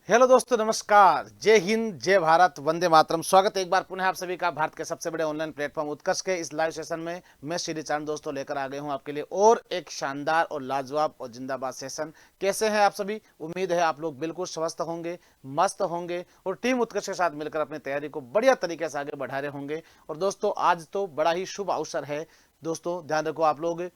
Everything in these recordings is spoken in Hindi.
हेलो दोस्तों, नमस्कार। जय हिंद, जय भारत, वंदे मातरम। स्वागत है एक बार पुनः आप सभी का भारत के सबसे बड़े ऑनलाइन प्लेटफॉर्म उत्कर्ष के इस लाइव सेशन में। मैं श्री चांद दोस्तों लेकर आ गया हूं आपके लिए और एक शानदार और लाजवाब और जिंदाबाद सेशन। कैसे हैं आप सभी? उम्मीद है आप लोग बिल्कुल स्वस्थ होंगे, मस्त होंगे और टीम उत्कर्ष के साथ मिलकर अपनी तैयारी को बढ़िया तरीके से आगे बढ़ा रहे होंगे। और दोस्तों, आज तो बड़ा ही शुभ अवसर है। दोस्तों ध्यान रखो आप लोग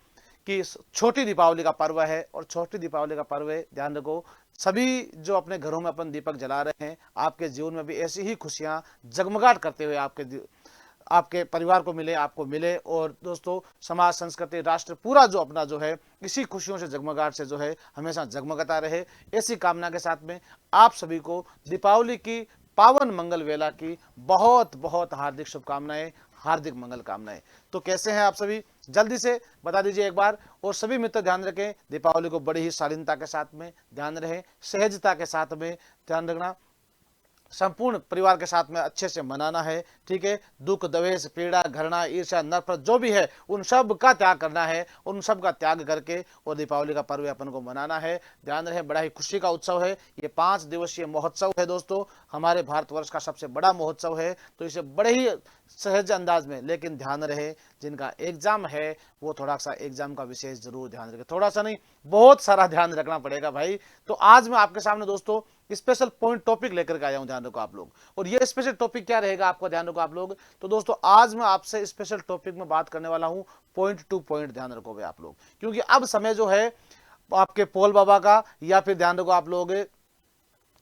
कि छोटी दीपावली का पर्व है और छोटी दीपावली का पर्व है, ध्यान रखो। सभी जो अपने घरों में अपन दीपक जला रहे हैं, आपके जीवन में भी ऐसी ही खुशियां जगमगाट करते हुए आपके परिवार को मिले, आपको मिले। और दोस्तों, समाज, संस्कृति, राष्ट्र पूरा जो अपना जो है इसी खुशियों से, जगमगाट से जो है हमेशा जगमगाता रहे, ऐसी कामना के साथ में आप सभी को दीपावली की पावन मंगल वेला की बहुत बहुत हार्दिक शुभकामनाएं, हार्दिक मंगल कामनाएं। तो कैसे हैं आप सभी? जल्दी से बता दीजिए एक बार। और सभी मित्र ध्यान रखें, दीपावली को बड़ी ही शालीनता के साथ में ध्यान रहे, सहजता के साथ में ध्यान रखना, संपूर्ण परिवार के साथ में अच्छे से मनाना है। ठीक है? दुख, द्वेष, पीड़ा, घृणा, ईर्ष्या, नफरत जो भी है उन सब का त्याग करना है, उन सब का त्याग करके और दीपावली का पर्व अपन को मनाना है। ध्यान रहे, बड़ा ही खुशी का उत्सव है। ये 5 दिवसीय महोत्सव है दोस्तों, हमारे भारतवर्ष का सबसे बड़ा महोत्सव है। तो इसे बड़े ही सहज अंदाज में, लेकिन ध्यान रहे जिनका एग्जाम है वो थोड़ा सा एग्जाम का विशेष जरूर ध्यान रखें। थोड़ा सा नहीं, बहुत सारा ध्यान रखना पड़ेगा भाई। तो आज मैं आपके सामने दोस्तों स्पेशल पॉइंट टॉपिक लेकर के आया हूं, ध्यान रखो आप लोग। और ये स्पेशल टॉपिक क्या रहेगा आपका, ध्यान रखो आप लोग। तो दोस्तों, आज मैं आपसे स्पेशल टॉपिक में बात करने वाला हूं पॉइंट टू पॉइंट, ध्यान रखो भाई आप लोग। क्योंकि अब समय जो है आपके पोल बाबा का, या फिर ध्यान रखो आप लोग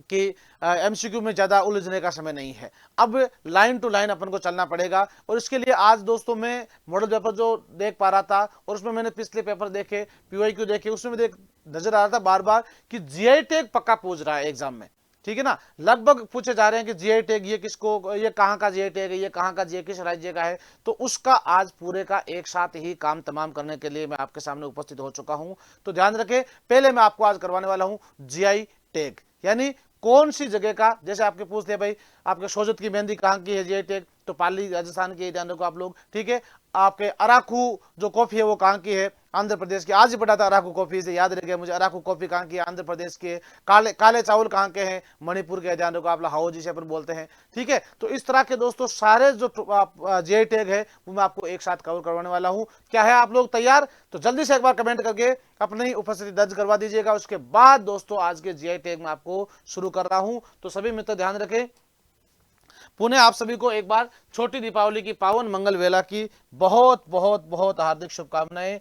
कि एमसीक्यू में ज्यादा उलझने का समय नहीं है। अब लाइन टू लाइन अपन को चलना पड़ेगा। और इसके लिए आज दोस्तों मैं मॉडल पेपर जो देख पा रहा था और उसमें मैंने पिछले पेपर देखे, पीवाईक्यू देखे, उसमें देख नजर आ रहा था बार बार कि जीआई टैग पक्का पूछ रहा है एग्जाम में। ठीक है ना? लगभग पूछे जा रहे हैं कि जीआई टैग ये किसको, ये कहाँ का जीआई टैग है, ये कहाँ का जीआई, किस राज्य का है। तो उसका आज पूरे का एक साथ ही काम तमाम करने के लिए मैं आपके सामने उपस्थित हो चुका हूं। तो ध्यान रखें, पहले मैं आपको आज करवाने वाला हूं जीआई टैग, यानी कौन सी जगह का। जैसे आपके पूछते हैं भाई आपके सोजत की मेहंदी कहाँ की है जीआई टैग, तो पाली राजस्थान की है, ध्यान रखो आप लोग। ठीक है? आपके अराकू जो कॉफी है वो कहाँ की है, आंध्र प्रदेश की। आज ही पढ़ा था अराकू कॉफी से, याद रह गया मुझे। अराकू कॉफी कहाँ की है, आंध्र प्रदेश की है। काले काले चावल कहाँ के हैं, मणिपुर के, ध्यान रखो आप लोग, हाओजी से अपन बोलते हैं। ठीक है? तो इस तरह के दोस्तों सारे जो जीआई टैग है वो मैं आपको एक साथ कवर करवाने वाला हूं। क्या है, आप लोग तैयार? तो जल्दी से एक बार कमेंट करके अपनी उपस्थिति दर्ज करवा दीजिएगा। उसके बाद दोस्तों आज के जीआई टैग में आपको शुरू कर रहा हूं। तो सभी मित्र ध्यान रखें, पुनः आप सभी को एक बार छोटी दीपावली की पावन मंगल वेला की बहुत बहुत बहुत हार्दिक शुभकामनाएं।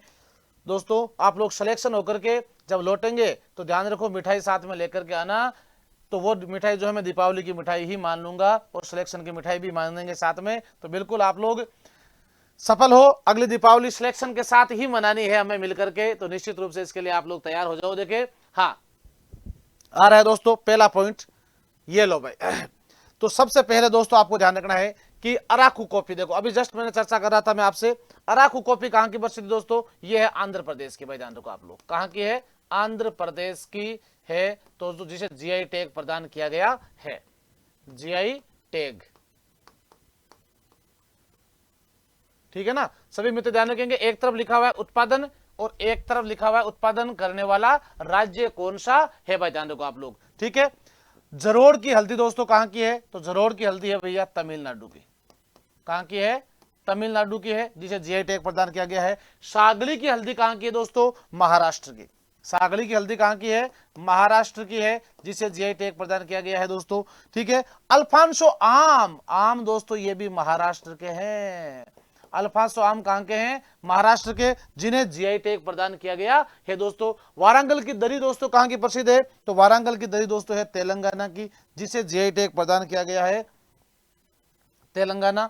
दोस्तों, आप लोग सिलेक्शन होकर के जब लौटेंगे तो ध्यान रखो मिठाई साथ में लेकर के आना। तो वो मिठाई जो है मैं दीपावली की मिठाई ही मान लूंगा और सिलेक्शन की मिठाई भी मान लेंगे साथ में। तो बिल्कुल आप लोग सफल हो। अगली दीपावली सिलेक्शन के साथ ही मनानी है हमें मिलकर के, तो निश्चित रूप से इसके लिए आप लोग तैयार हो जाओ। देखे, हाँ आ रहा है दोस्तों पहला पॉइंट, ये लो भाई। तो सबसे पहले दोस्तों आपको ध्यान रखना है कि अराकू कॉफी, देखो अभी जस्ट मैंने चर्चा कर रहा था मैं आपसे, अराकू कॉफी कहां की प्रसिद्ध दोस्तों, ये है आंध्र प्रदेश की। भाई ध्यान रखो आप लोग, कहां की है, आंध्र प्रदेश की है। तो जिसे जीआई टैग प्रदान किया गया है, जीआई टैग। ठीक है ना? सभी मित्र ध्यान रखेंगे, एक तरफ लिखा हुआ है उत्पादन और एक तरफ लिखा हुआ है उत्पादन करने वाला राज्य कौन सा है। भाई ध्यान रखो आप लोग। ठीक है? जरोड़ की हल्दी दोस्तों कहां की है, तो जरोड़ की हल्दी है भैया तमिलनाडु की। कहां की है, तमिलनाडु की है, जिसे जीआई टैग प्रदान किया गया है। सागली की हल्दी कहां की है दोस्तों, महाराष्ट्र की। सागली की हल्दी कहां की है, महाराष्ट्र की है, जिसे जीआई टैग प्रदान किया गया है दोस्तों। ठीक है? अल्फांसो आम, आम दोस्तों ये भी महाराष्ट्र के हैं। अल्फांसो आम कहां के हैं, महाराष्ट्र के, जिन्हें जीआई टैग प्रदान किया गया है दोस्तों। वारंगल की दरी दोस्तों कहां की प्रसिद्ध है, तो वारंगल की दरी दोस्तों है तेलंगाना की, जिसे जीआई टैग प्रदान किया गया है, तेलंगाना।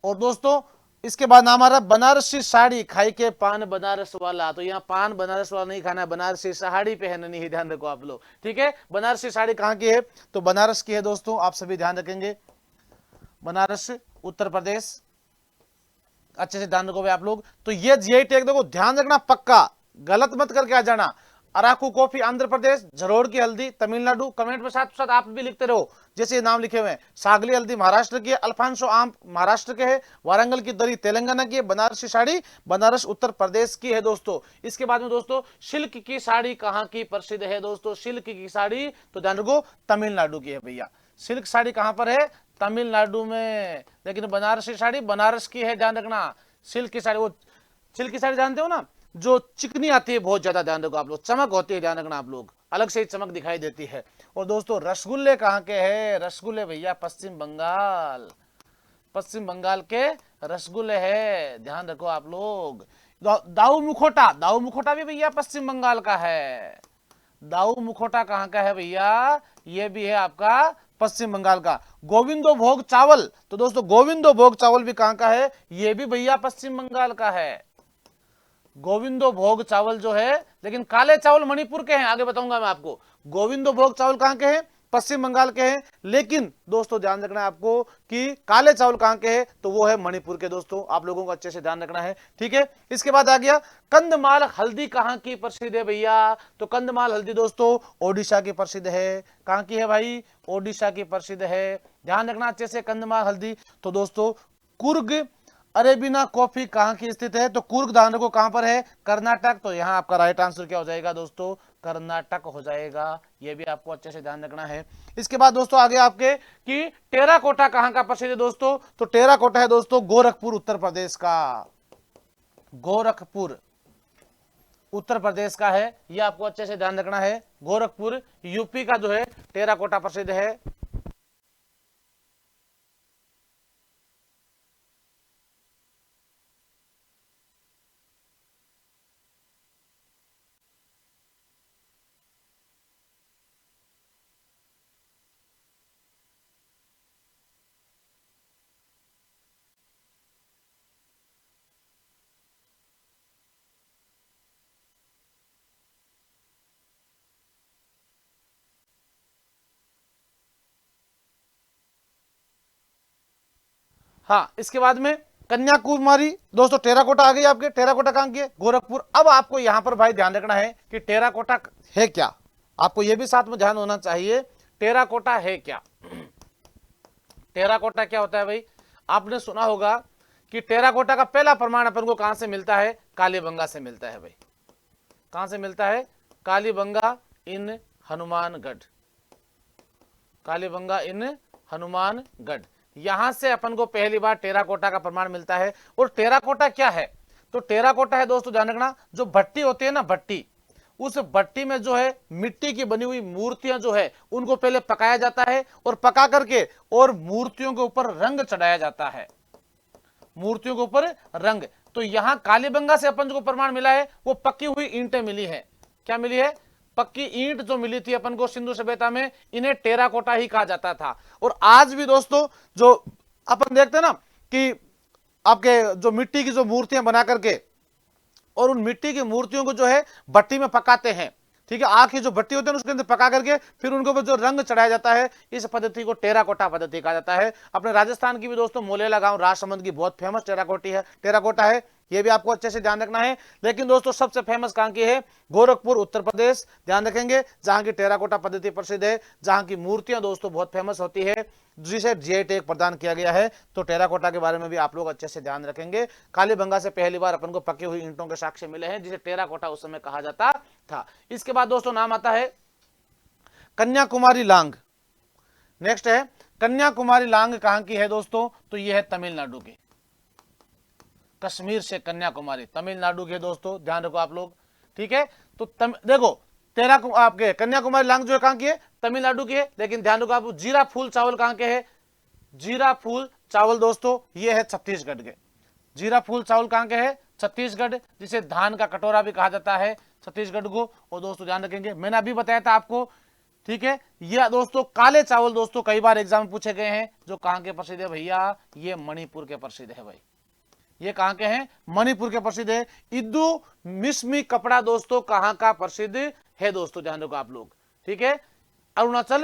और दोस्तों इसके बाद नाम आ रहा है बनारसी साड़ी, खाई के पान बनारस वाला। तो यहाँ पान बनारस वाला नहीं खाना है, बनारसी साड़ी पहननी है, ध्यान रखो आप लोग। ठीक है? बनारसी साड़ी कहां की है, तो बनारस की है दोस्तों। आप सभी ध्यान रखेंगे, बनारस उत्तर प्रदेश, अच्छे से ध्यान रखोगे आप लोग। तो ये जीआई टैग देखो, ध्यान रखना पक्का, गलत मत करके आ जाना। अराकू कॉफी आंध्र प्रदेश, जरोड़ की हल्दी तमिलनाडु। कमेंट में साथ साथ आप भी लिखते रहो, जैसे नाम लिखे हुए हैं। सागली हल्दी महाराष्ट्र की है, अल्फांसो आम महाराष्ट्र के है, वारंगल की दरी तेलंगाना की है, बनारसी साड़ी बनारस उत्तर प्रदेश की है दोस्तों। इसके बाद में दोस्तों सिल्क की साड़ी कहाँ की प्रसिद्ध है दोस्तों? सिल्क की साड़ी तो ध्यान रखो तमिलनाडु की है भैया। सिल्क साड़ी कहां पर है? तमिलनाडु में। लेकिन बनारसी साड़ी बनारस की है, ध्यान रखना। सिल्क की साड़ी, वो सिल्क की साड़ी जानते हो ना, जो चिकनी आती है बहुत ज्यादा, ध्यान रखो आप लोग, चमक होती है, ध्यान रखना आप लोग, अलग से ही चमक दिखाई देती है। और दोस्तों रसगुल्ले कहाँ के हैं? रसगुल्ले भैया पश्चिम बंगाल, पश्चिम बंगाल के रसगुल्ले है, ध्यान रखो आप लोग। दाऊ मुखोटा, दाऊ मुखोटा भी भैया पश्चिम बंगाल का है। दाऊ मुखोटा कहाँ का है भैया? ये भी है आपका पश्चिम बंगाल का। गोविंदो भोग चावल, तो दोस्तों गोविंदो भोग चावल भी कहाँ का है? ये भी भैया पश्चिम बंगाल का है। गोविंदो भोग चावल जो है, लेकिन काले चावल मणिपुर के हैं, आगे बताऊंगा मैं आपको। गोविंदो भोग चावल कहाँ के हैं? पश्चिम बंगाल के हैं। लेकिन दोस्तों ध्यान रखना है आपको कि काले चावल कहाँ के हैं, तो वो है मणिपुर के दोस्तों, आप लोगों को अच्छे से ध्यान रखना है, ठीक है। इसके बाद आ गया कंदमाल हल्दी कहाँ की प्रसिद्ध है भैया? तो कंदमाल हल्दी दोस्तों ओडिशा की प्रसिद्ध है। कहाँ की है भाई? ओडिशा की प्रसिद्ध है, ध्यान रखना अच्छे से। कंदमाल हल्दी तो दोस्तों कुर्ग अरेबिना कॉफी कहाँ की स्थित है? तो कुर्ग ध्यान रखो कहां पर है? कर्नाटक। तो यहां आपका राइट आंसर क्या हो जाएगा दोस्तों? कर्नाटक हो जाएगा। ये भी आपको अच्छे से ध्यान रखना है। इसके बाद दोस्तों आगे आपके कि टेराकोटा कहां का प्रसिद्ध है दोस्तों? तो टेराकोटा है दोस्तों गोरखपुर उत्तर प्रदेश का। गोरखपुर उत्तर प्रदेश का है, ये आपको अच्छे से ध्यान रखना है। गोरखपुर यूपी का जो है टेराकोटा प्रसिद्ध है। हाँ, इसके बाद में कन्याकुमारी दोस्तों टेराकोटा आ गई आपके। टेराकोटा कहां की है? गोरखपुर। अब आपको यहां पर भाई ध्यान रखना है कि टेराकोटा है क्या, आपको यह भी साथ में ध्यान होना चाहिए। टेराकोटा है क्या? टेराकोटा क्या होता है भाई? आपने सुना होगा कि टेराकोटा का पहला प्रमाण अपन को कहां से मिलता है? कालीबंगा से मिलता है भाई। कहां से मिलता है? कालीबंगा इन हनुमानगढ़। कालीबंगा इन हनुमानगढ़, यहां से अपन को पहली बार टेराकोटा का प्रमाण मिलता है। और टेराकोटा क्या है? तो टेराकोटा है दोस्तों ध्यान रखना, जो भट्टी होती है ना, भट्टी, उस भट्टी में जो है मिट्टी की बनी हुई मूर्तियां जो है उनको पहले पकाया जाता है, और पका करके और मूर्तियों के ऊपर रंग चढ़ाया जाता है। मूर्तियों के ऊपर रंग। तो यहां कालीबंगा से अपन को प्रमाण मिला है, वो पकी हुई ईंटें मिली है। क्या मिली है? पक्की ईंट जो मिली थी अपन को सिंधु सभ्यता में, इन्हें टेराकोटा ही कहा जाता था। और आज भी दोस्तों जो अपन देखते हैं ना कि आपके जो मिट्टी की जो मूर्तियां बना करके और उन मिट्टी की मूर्तियों को जो है भट्टी में पकाते हैं, ठीक है, आग की जो भट्टी होती है उसके अंदर पका करके फिर उनके ऊपर जो रंग चढ़ाया जाता है, इस पद्धति को टेराकोटा पद्धति कहा जाता है। अपने राजस्थान की भी दोस्तों मोलेला गांव राजसमंद की बहुत फेमस टेराकोटा है, ये भी आपको अच्छे से ध्यान रखना है। लेकिन दोस्तों सबसे फेमस कहां की है? गोरखपुर उत्तर प्रदेश, ध्यान रखेंगे, जहां की टेराकोटा पद्धति प्रसिद्ध है, जहां की मूर्तियां दोस्तों बहुत फेमस होती है, जिसे जीआई टैग प्रदान किया गया है। तो टेराकोटा के बारे में भी आप लोग अच्छे से ध्यान रखेंगे। कालीबंगा से पहली बार अपन को पकी हुई ईंटों के साक्ष्य मिले हैं, जिसे टेराकोटा उस समय कहा जाता था। इसके बाद दोस्तों नाम आता है कन्याकुमारी लांग। नेक्स्ट है कन्याकुमारी लांग कहां की है दोस्तों? तो यह है तमिलनाडु की। कश्मीर से कन्याकुमारी तमिलनाडु के दोस्तों, ध्यान रखो आप लोग, ठीक है। तो देखो आपके कन्याकुमारी लांग जो है कहां की है? तमिलनाडु की है। लेकिन ध्यान रखो आप, जीरा फूल चावल कहां के है? जीरा फूल चावल दोस्तों ये है छत्तीसगढ़ के। जीरा फूल चावल कहां के है? छत्तीसगढ़, जिसे धान का कटोरा भी कहा जाता है छत्तीसगढ़ को। और दोस्तों ध्यान रखेंगे, मैंने अभी बताया था आपको, ठीक है। ये दोस्तों काले चावल दोस्तों कई बार एग्जाम में पूछे गए हैं, जो कहां के प्रसिद्ध है भैया? ये मणिपुर के प्रसिद्ध है भाई। ये कहां के हैं? मणिपुर के प्रसिद्ध है। इद्दू मिसमी कपड़ा दोस्तों कहां का प्रसिद्ध है दोस्तों? ध्यान रखो आप लोग, ठीक है, अरुणाचल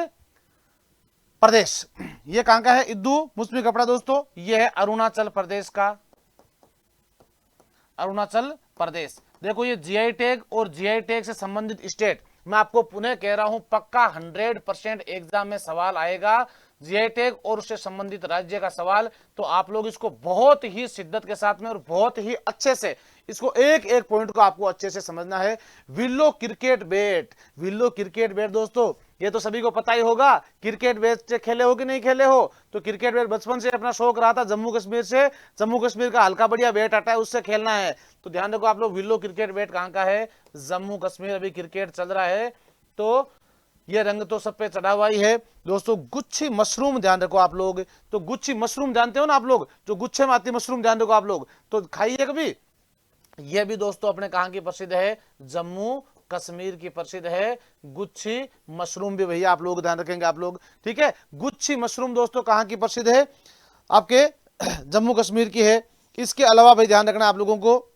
प्रदेश। ये कहां का है? इद्दू मिसमी कपड़ा दोस्तों, ये है अरुणाचल प्रदेश का। अरुणाचल प्रदेश। देखो ये जीआई टैग और जीआई टैग से संबंधित स्टेट, मैं आपको पुनः कह रहा हूं पक्का 100% एग्जाम में सवाल आएगा जीआई टैग और उससे संबंधित राज्य का सवाल। तो आप लोग इसको बहुत ही शिद्दत के साथ में और बहुत ही अच्छे से इसको एक एक पॉइंट को आपको अच्छे से समझना है। Willow cricket bat, willow cricket bat दोस्तों ये तो सभी को पता ही होगा। क्रिकेट बैट खेले हो कि नहीं खेले हो? तो क्रिकेट बैट बचपन से अपना शौक रहा था, जम्मू कश्मीर से, जम्मू कश्मीर का हल्का बढ़िया बैट आता है उससे खेलना है। तो ध्यान रखो आप लोग, विल्लो क्रिकेट बैट कहां का है? जम्मू कश्मीर। अभी क्रिकेट चल रहा है तो ये रंग तो सब पे चढ़ा हुआ ही है दोस्तों। गुच्छी मशरूम ध्यान रखो आप लोग। तो गुच्छी मशरूम जानते हो ना आप लोग, जो गुच्छे में आती मशरूम, ध्यान रखो आप लोग, तो खाइए कभी। ये भी दोस्तों अपने कहां की प्रसिद्ध है? जम्मू कश्मीर की प्रसिद्ध है गुच्छी मशरूम भी, भैया आप लोग ध्यान रखेंगे आप लोग, ठीक है। गुच्छी मशरूम दोस्तों कहां की प्रसिद्ध है? आपके जम्मू कश्मीर की है। इसके अलावा भाई ध्यान रखना आप लोगों को,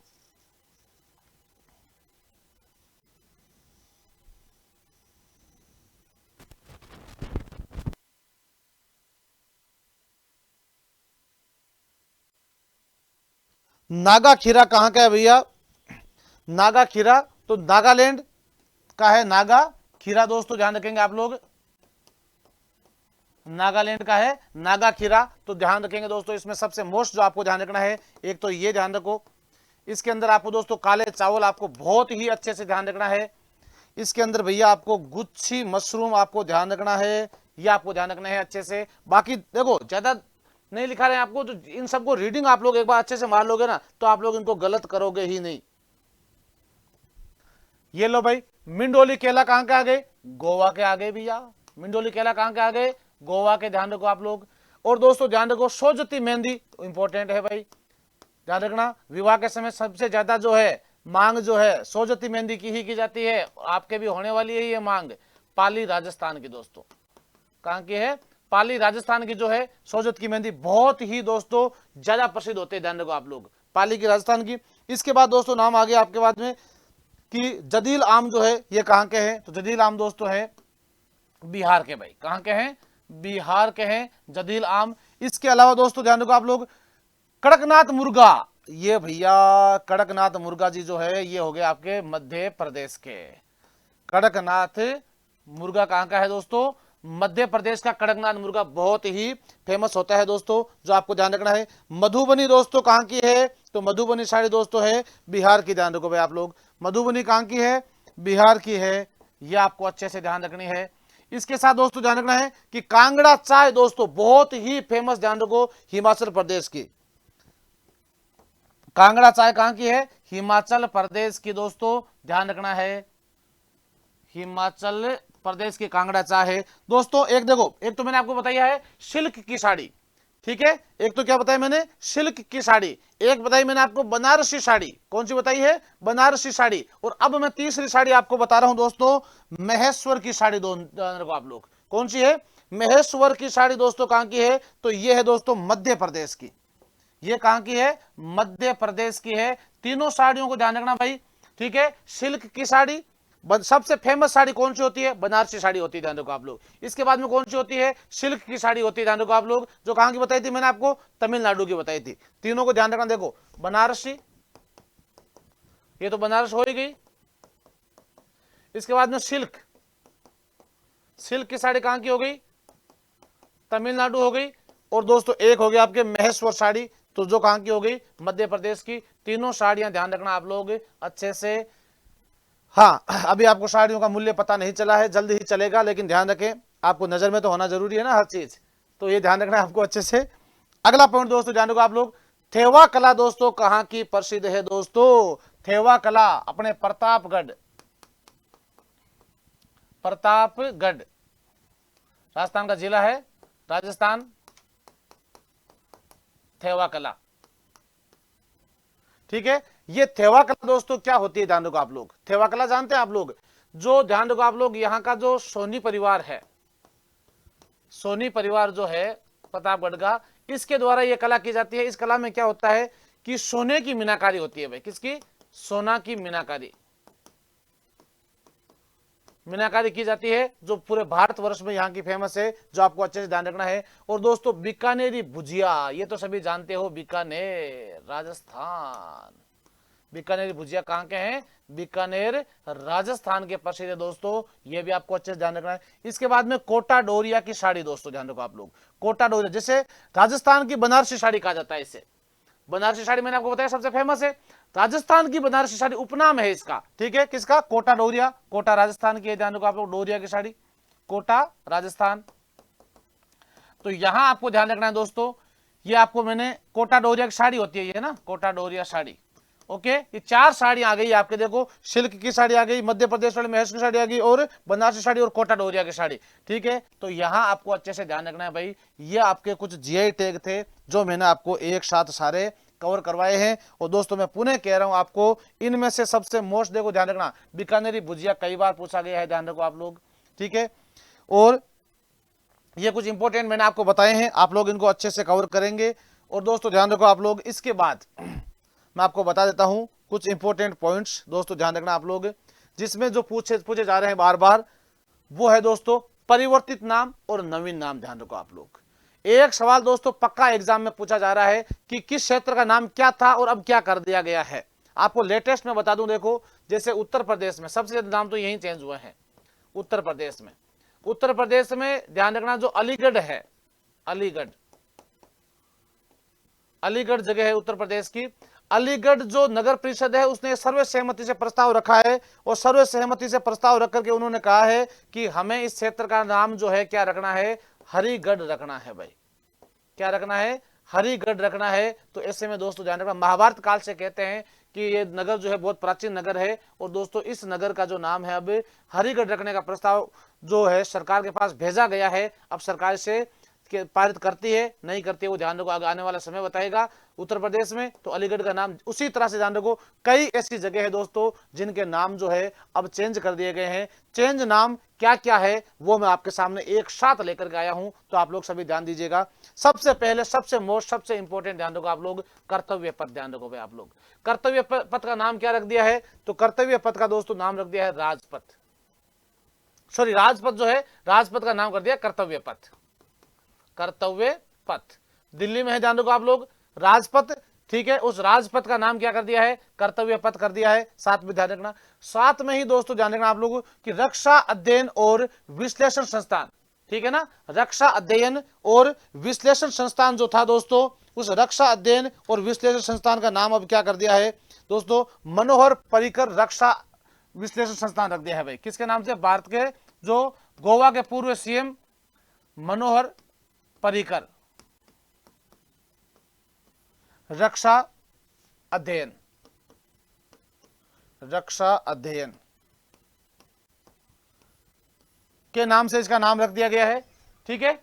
नागा खीरा कहां का है भैया? नागा खीरा तो नागालैंड का है नागा खीरा दोस्तों, ध्यान रखेंगे आप लोग, नागालैंड का है नागा खीरा। तो ध्यान रखेंगे दोस्तों, इसमें सबसे मोस्ट जो आपको ध्यान रखना है, एक तो ये ध्यान रखो, इसके अंदर आपको दोस्तों काले चावल आपको बहुत ही अच्छे से ध्यान रखना है। इसके अंदर भैया आपको गुच्छी मशरूम आपको ध्यान रखना है, ये आपको ध्यान रखना है अच्छे से। बाकी देखो ज्यादा नहीं लिखा रहे आपको, तो इन सबको रीडिंग आप लोग एक बार अच्छे से मार लोगे ना तो आप लोग इनको गलत करोगे ही नहीं। ये लो भाई, मिंडोली केला कहां के आ गए? गोवा के आ गए भैया। मिंडोली केला कहां के आ गए? गोवा के, ध्यान रखो आप लोग। और दोस्तों ध्यान रखो, सोजती मेहंदी इंपॉर्टेंट है भाई, ध्यान रखना। विवाह के समय सबसे ज्यादा जो है मांग जो है सोजती मेहंदी की ही की जाती है, आपके भी होने वाली है ये मांग। पाली राजस्थान की दोस्तों, कहां की है? पाली राजस्थान की जो है सोजत की मेहंदी बहुत ही दोस्तों ज्यादा प्रसिद्ध होते हैं, ध्यान रखो आप लोग, पाली की राजस्थान की। इसके बाद दोस्तों नाम आ गया आपके बाद में कि जदील आम जो है ये कहां के हैं? तो जदील आम दोस्तों है बिहार के भाई, कहां के हैं? बिहार के हैं जदील आम। इसके अलावा दोस्तों ध्यान रखो आप लोग, कड़कनाथ मुर्गा, ये भैया कड़कनाथ मुर्गा जी जो है ये हो गए आपके मध्य प्रदेश के। कड़कनाथ मुर्गा कहां का है दोस्तों? मध्य प्रदेश का कड़कनाथ मुर्गा बहुत ही फेमस होता है दोस्तों, जो आपको ध्यान रखना है। मधुबनी दोस्तों कहां की है? तो मधुबनी साड़ी दोस्तों है बिहार की, ध्यान रखो भाई आप लोग। मधुबनी कहां की है? बिहार की है, ये आपको अच्छे से ध्यान रखनी है। इसके साथ दोस्तों ध्यान रखना है कि कांगड़ा चाय दोस्तों बहुत ही फेमस, ध्यान रखो, हिमाचल प्रदेश की। कांगड़ा चाय कहां की है? हिमाचल प्रदेश की दोस्तों, ध्यान रखना है, हिमाचल प्रदेश की कांगड़ा चाय है दोस्तों। एक देखो, एक तो मैंने आपको बताया है सिल्क की साड़ी, ठीक है, एक तो क्या बताया मैंने? सिल्क की साड़ी। एक बताई मैंने आपको बनारसी साड़ी, कौन सी बताई है? बनारसी साड़ी। और अब मैं तीसरी साड़ी आपको बता रहा हूं दोस्तों, महेश्वर की साड़ी। दोनों आप लोग, कौन सी है? महेश्वर की साड़ी दोस्तों कहां की है? तो ये है दोस्तों मध्य प्रदेश की। ये कहां की है? मध्य प्रदेश की है। तीनों साड़ियों को ध्यान रखना भाई, ठीक है। सिल्क की साड़ी, सबसे फेमस साड़ी कौन सी होती है? बनारसी साड़ी होती है, ध्यान रखो आप लोग। इसके बाद में कौन सी होती है? सिल्क की साड़ी होती है, ध्यान रखो आप लोग। जो कहां की बताई थी मैंने आपको? तमिलनाडु की बताई थी। तीनों को ध्यान रखना। देखो बनारसी, ये तो बनारस हो ही गई। इसके बाद में सिल्क, सिल्क की साड़ी कहां की हो गई? तमिलनाडु हो गई। और दोस्तों एक हो गया आपके महेश्वर साड़ी, तो जो कहां की हो गई? मध्य प्रदेश की। तीनों साड़ियां ध्यान रखना आप लोग अच्छे से। हाँ, अभी आपको साड़ियों का मूल्य पता नहीं चला है, जल्द ही चलेगा, लेकिन ध्यान रखें आपको नजर में तो होना जरूरी है ना हर चीज, तो ये ध्यान रखना है आपको अच्छे से। अगला पॉइंट दोस्तों ध्यान रखो आप लोग, थेवा कला दोस्तों कहां की प्रसिद्ध है दोस्तों? थेवा कला अपने प्रतापगढ़, प्रतापगढ़ राजस्थान का जिला है, राजस्थान। थेवा कला, ठीक है। ये थेवा कला दोस्तों क्या होती है? ध्यान रखो आप लोग, थेवा कला जानते हैं आप लोग? जो ध्यान रखो आप लोग, यहाँ का जो सोनी परिवार है, सोनी परिवार जो है प्रतापगढ़ का, इसके द्वारा ये कला की जाती है। इस कला में क्या होता है कि सोने की मीनाकारी होती है भाई। किसकी? सोना की मीनाकारी, मीनाकारी की जाती है, जो पूरे भारतवर्ष में यहाँ की फेमस है, जो आपको अच्छे से ध्यान रखना है। और दोस्तों बीकानेरी भुजिया, ये तो सभी जानते हो, बीकानेर राजस्थान, बीकानेरी भुजिया कहाँ के हैं? बीकानेर राजस्थान के प्रसिद्ध है दोस्तों, ये भी आपको अच्छे से ध्यान रखना है। इसके बाद में कोटा डोरिया की साड़ी दोस्तों, ध्यान रखो आप लोग, कोटा डोरिया, जैसे राजस्थान की बनारसी साड़ी कहा जाता है इसे, बनारसी साड़ी मैंने आपको बताया सबसे फेमस है, राजस्थान की बनारसी साड़ी उपनाम है इसका, ठीक है, किसका? कोटा डोरिया, कोटा राजस्थान की है, ध्यान रखो आप लोग, डोरिया की साड़ी, कोटा राजस्थान। तो यहां आपको ध्यान रखना है दोस्तों, ये आपको मैंने कोटा डोरिया की साड़ी होती है ये ना, कोटा डोरिया साड़ी, ओके। ये 4 साड़ी आ गई आपके, देखो सिल्क की साड़ी आ गई, मध्य प्रदेश वाले महेश की साड़ी आ गई, और बनारसी साड़ी और कोटा डोरिया की साड़ी, ठीक है। तो यहां आपको अच्छे से ध्यान रखना है भाई, ये आपके कुछ जीआई टैग थे जो मैंने आपको एक साथ सारे कवर करवाए हैं। और दोस्तों मैं पुनः कह रहा हूं आपको, इनमें से सबसे मोस्ट देखो ध्यान रखना, बीकानेरी भुजिया कई बार पूछा गया है, ध्यान रखो आप लोग, ठीक है। और ये कुछ इंपॉर्टेंट मैंने आपको बताए हैं, आप लोग इनको अच्छे से कवर करेंगे। और दोस्तों ध्यान रखो आप लोग, इसके बाद मैं आपको बता देता हूं कुछ इंपॉर्टेंट पॉइंट्स, दोस्तों ध्यान रखना आप लोग, जिसमें जो पूछे जा रहे हैं बार बार, वो है दोस्तों परिवर्तित नाम और नवीन नाम। ध्यान रखो आप लोग, एक सवाल दोस्तों पक्का एग्जाम में पूछा जा रहा है कि किस क्षेत्र का नाम क्या था और अब क्या कर दिया गया है। आपको लेटेस्ट में बता दूं, देखो जैसे उत्तर प्रदेश में सबसे ज्यादा नाम तो यही चेंज हुए हैं, उत्तर प्रदेश में। उत्तर प्रदेश में ध्यान रखना, जो अलीगढ़ है, अलीगढ़ जगह है उत्तर प्रदेश की, अलीगढ़ जो नगर परिषद है उसने सर्वसहमति से प्रस्ताव रखा है, और सर्वसहमति से प्रस्ताव रख करके उन्होंने कहा है कि हमें इस क्षेत्र का नाम जो है क्या रखना है? हरिगढ़ रखना है भाई, क्या रखना है? हरिगढ़ रखना है। तो ऐसे में दोस्तों ध्यान रखना, महाभारत काल से कहते हैं कि ये नगर जो है बहुत प्राचीन नगर है, और दोस्तों इस नगर का जो नाम है अब हरिगढ़ रखने का प्रस्ताव जो है सरकार के पास भेजा गया है। अब सरकार इसे पारित करती है नहीं करती है वो ध्यान रखो, आने वाला समय बताएगा। उत्तर प्रदेश में तो अलीगढ़ का नाम उसी तरह से ध्यान रखो, कई ऐसी जगह है दोस्तों जिनके नाम जो है अब चेंज कर दिए गए हैं। चेंज नाम क्या क्या है वो मैं आपके सामने एक साथ लेकर के आया हूं, तो आप लोग सभी ध्यान दीजिएगा। सबसे पहले सबसे मोस्ट सबसे इंपॉर्टेंट ध्यान रखो आप लोग, कर्तव्य पथ ध्यान रखो भाई आप लोग। कर्तव्य पथ का नाम क्या रख दिया है? तो कर्तव्य पथ का दोस्तों नाम रख दिया है राजपथ, सॉरी राजपथ जो है, राजपथ का नाम कर दिया कर्तव्य पथ, कर्तव्य पथ। दिल्ली में है ध्यान रखो आप लोग राजपथ, ठीक है, उस राजपथ का नाम क्या कर दिया है? कर्तव्य पथ कर दिया है। साथ में ध्यान रखना, साथ में ही दोस्तों ध्यान रखना आप लोगों की रक्षा अध्ययन और विश्लेषण संस्थान, ठीक है ना, रक्षा अध्ययन और विश्लेषण संस्थान जो था दोस्तों, उस रक्षा अध्ययन और विश्लेषण संस्थान का नाम अब क्या कर दिया है दोस्तों? मनोहर पर्रिकर रक्षा विश्लेषण संस्थान रख दिया है भाई। किसके नाम से? भारत के जो गोवा के पूर्व सीएम मनोहर पर्रिकर रक्षा अध्ययन के नाम से इसका नाम रख दिया गया है, ठीक है।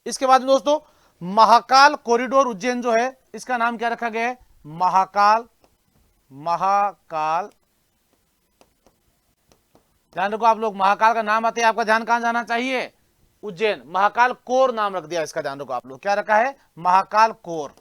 इसके बाद दोस्तों महाकाल कॉरिडोर उज्जैन जो है, इसका नाम क्या रखा गया है? महाकाल ध्यान रखो आप लोग, महाकाल का नाम आते ही आपका ध्यान कहां जाना चाहिए? उज्जैन। महाकाल कोर नाम रख दिया इसका, ध्यान रखो आप लोग, क्या रखा है? महाकाल कोर